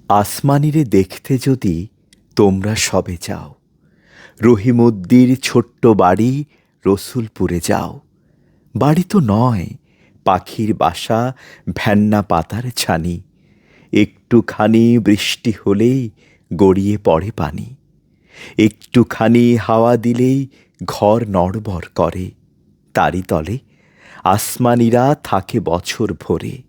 আসমানীরে দেখতে যদি তোমরা সবে যাও, রহিমউদ্দির ছোট্ট বাড়ি রসুলপুরে যাও। বাড়ি তো নয়, পাখির বাসা, ভ্যান্না পাতার ছানি। একটুখানি বৃষ্টি হলেই গড়িয়ে পড়ে পানি। একটুখানি হাওয়া দিলেই ঘর নড়বড় করে। তারই তলে আসমানীরা থাকে বছর ভরে।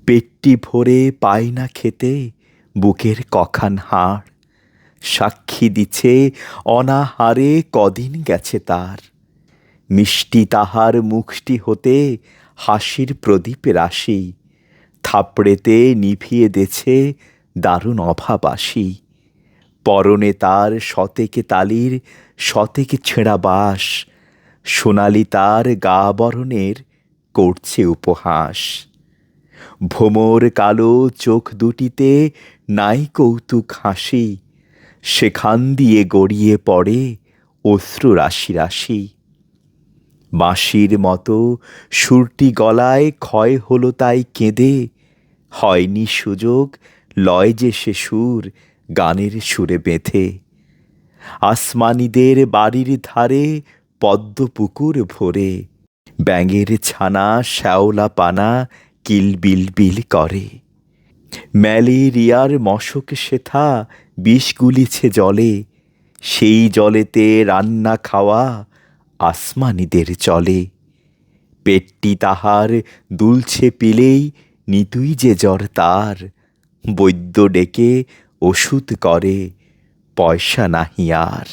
পেটটি ভরে পায় না খেতে, বুকের কখান হাড় সাক্ষী দিছে অনাহারে কদিন গেছে তার। মিষ্টি তাহার মুখটি হতে হাসির প্রদীপ রাশি, থাপড়েতে নিভিয়ে দেছে দারুণ অভাবাসি। পরনে তার শতেকে তালির শতেকে ছেঁড়া বাস, সোনালি তার গা বরণের করছে উপহাস। ভোমর কালো চোখ দুটিতে নাই কৌতুক হাসি, সেখান দিয়ে গড়িয়ে পড়ে অশ্রু রাশি রাশি। বাঁশির মতো সুরটি গলায় ক্ষয় হলো তাই কেঁদে, হয়নি সুযোগ লয় যে সে সুর গানের সুরে বেঁধে। আসমানীদের বাড়ির ধারে পদ্ম পুকুর ভরে, ব্যাঙের ছানা শ্যাওলা পানা কিলবিল বিল করে। ম্যালেরিয়ার মশক সেথা বিষ গুলিছে জলে, সেই জলেতে রান্না খাওয়া আসমানীদের চলে। পেটটি তাহার দুলছে পিলেই নিতুই যে জ্বর তার, বৈদ্য ডেকে ওষুধ করে পয়সা নাহি আর।